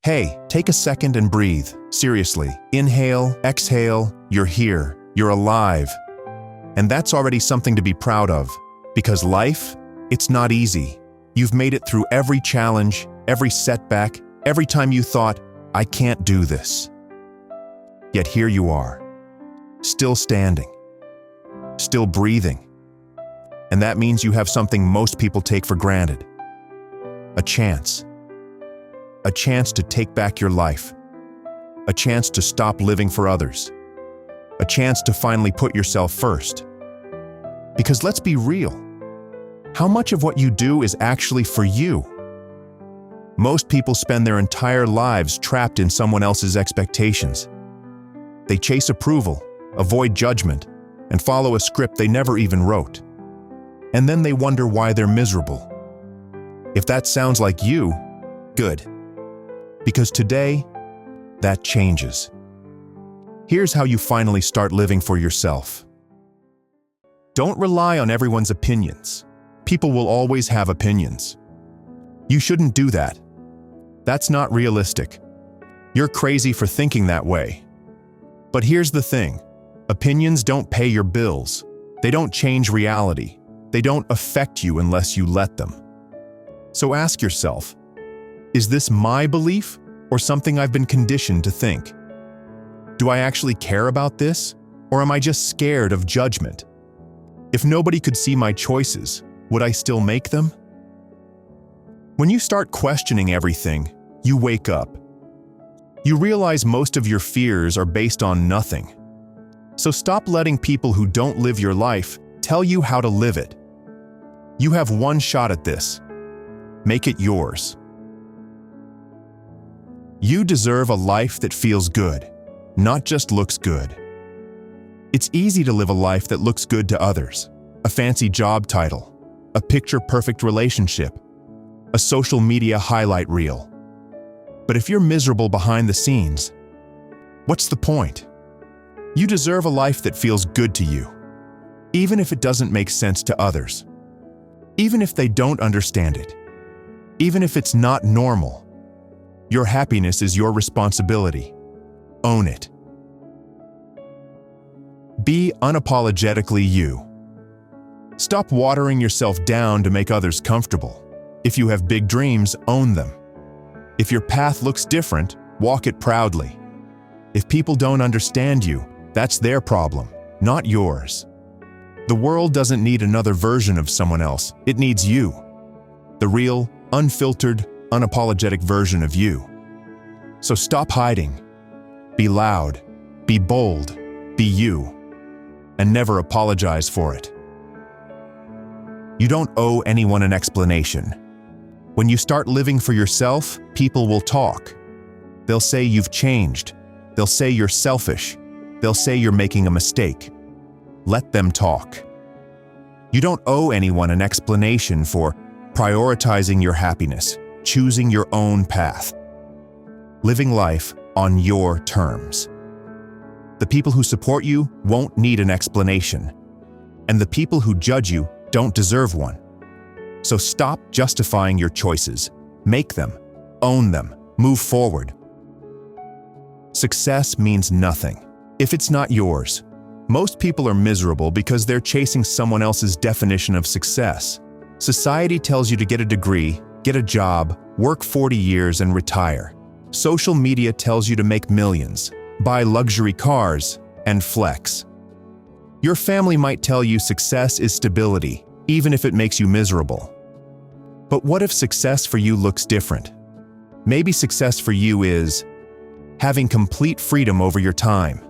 Hey, take a second and breathe. Seriously. Inhale, exhale, you're here, you're alive. And that's already something to be proud of. Because life, it's not easy. You've made it through every challenge, every setback, every time you thought, I can't do this. Yet here you are, still standing, still breathing. And that means you have something most people take for granted. A chance. A chance to take back your life. A chance to stop living for others. A chance to finally put yourself first. Because let's be real, how much of what you do is actually for you? Most people spend their entire lives trapped in someone else's expectations. They chase approval, avoid judgment, and follow a script they never even wrote. And then they wonder why they're miserable. If that sounds like you, good. Because today, that changes. Here's how you finally start living for yourself. Don't rely on everyone's opinions. People will always have opinions. You shouldn't do that. That's not realistic. You're crazy for thinking that way. But here's the thing. Opinions don't pay your bills. They don't change reality. They don't affect you unless you let them. So ask yourself, is this my belief or something I've been conditioned to think? Do I actually care about this, or am I just scared of judgment? If nobody could see my choices, would I still make them? When you start questioning everything, you wake up. You realize most of your fears are based on nothing. So stop letting people who don't live your life tell you how to live it. You have one shot at this. Make it yours. You deserve a life that feels good, not just looks good. It's easy to live a life that looks good to others. A fancy job title, a picture-perfect relationship, a social media highlight reel. But if you're miserable behind the scenes, what's the point? You deserve a life that feels good to you, even if it doesn't make sense to others, even if they don't understand it, even if it's not normal. Your happiness is your responsibility. Own it. Be unapologetically you. Stop watering yourself down to make others comfortable. If you have big dreams, own them. If your path looks different, walk it proudly. If people don't understand you, that's their problem, not yours. The world doesn't need another version of someone else. It needs you. The real, unfiltered, unapologetic version of you. So stop hiding. Be loud. Be bold. Be you. And never apologize for it. You don't owe anyone an explanation. When you start living for yourself, people will talk. They'll say you've changed. They'll say you're selfish. They'll say you're making a mistake. Let them talk. You don't owe anyone an explanation for prioritizing your happiness, choosing your own path, living life on your terms. The people who support you won't need an explanation, and the people who judge you don't deserve one. So stop justifying your choices. Make them, own them, move forward. Success means nothing if it's not yours. Most people are miserable because they're chasing someone else's definition of success. Society tells you to get a degree, get a job, work 40 years and retire. Social media tells you to make millions, buy luxury cars, and flex. Your family might tell you success is stability, even if it makes you miserable. But what if success for you looks different? Maybe success for you is having complete freedom over your time,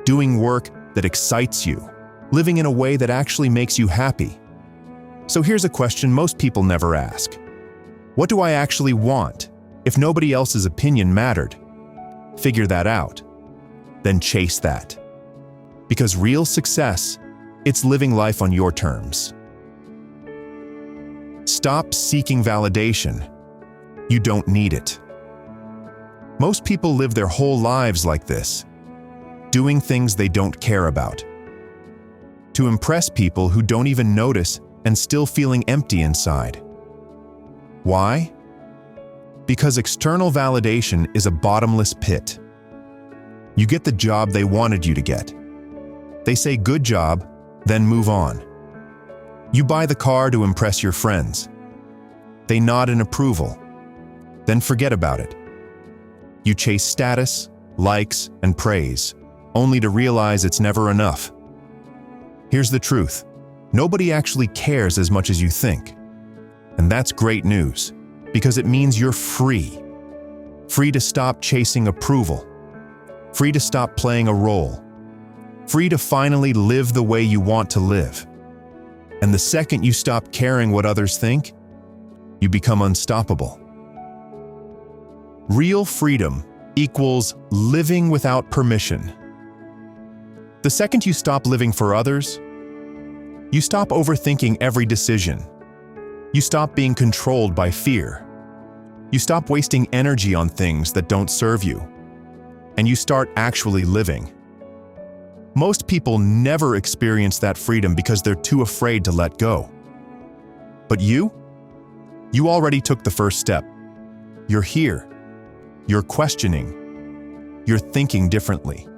doing work that excites you, living in a way that actually makes you happy. So here's a question most people never ask. What do I actually want if nobody else's opinion mattered? Figure that out. Then chase that. Because real success, it's living life on your terms. Stop seeking validation. You don't need it. Most people live their whole lives like this, doing things they don't care about, to impress people who don't even notice and still feeling empty inside. Why? Because external validation is a bottomless pit. You get the job they wanted you to get. They say good job, then move on. You buy the car to impress your friends. They nod in approval, then forget about it. You chase status, likes, and praise, only to realize it's never enough. Here's the truth. Nobody actually cares as much as you think. And that's great news, because it means you're free. Free to stop chasing approval. Free to stop playing a role. Free to finally live the way you want to live. And the second you stop caring what others think, you become unstoppable. Real freedom equals living without permission. The second you stop living for others, you stop overthinking every decision. You stop being controlled by fear. You stop wasting energy on things that don't serve you. And you start actually living. Most people never experience that freedom because they're too afraid to let go. But you already took the first step. You're here. You're questioning. You're thinking differently.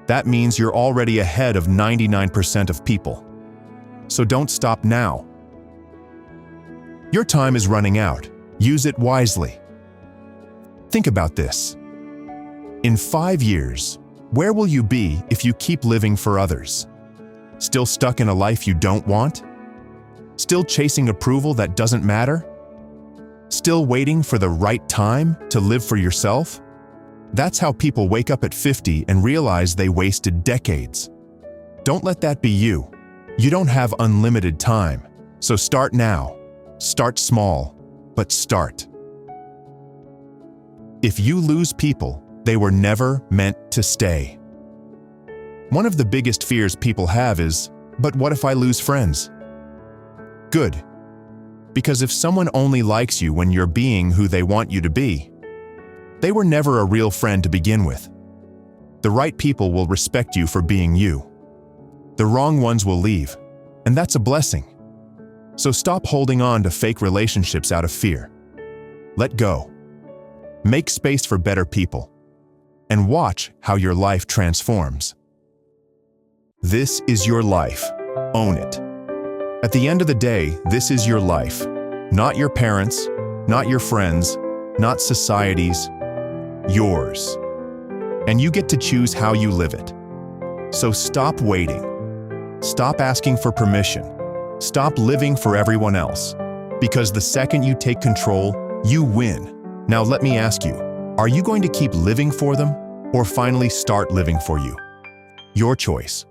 That means you're already ahead of 99% of people. So don't stop now. Your time is running out. Use it wisely. Think about this. In 5 years, where will you be if you keep living for others? Still stuck in a life you don't want? Still chasing approval that doesn't matter? Still waiting for the right time to live for yourself? That's how people wake up at 50 and realize they wasted decades. Don't let that be you. You don't have unlimited time, so start now. Start small, but start. If you lose people, they were never meant to stay. One of the biggest fears people have is, but what if I lose friends? Good. Because if someone only likes you when you're being who they want you to be, they were never a real friend to begin with. The right people will respect you for being you. The wrong ones will leave, and that's a blessing. So stop holding on to fake relationships out of fear. Let go. Make space for better people. And watch how your life transforms. This is your life. Own it. At the end of the day, this is your life. Not your parents, not your friends, not society's. Yours. And you get to choose how you live it. So stop waiting. Stop asking for permission. Stop living for everyone else. Because the second you take control, you win. Now let me ask you, are you going to keep living for them or finally start living for you? Your choice.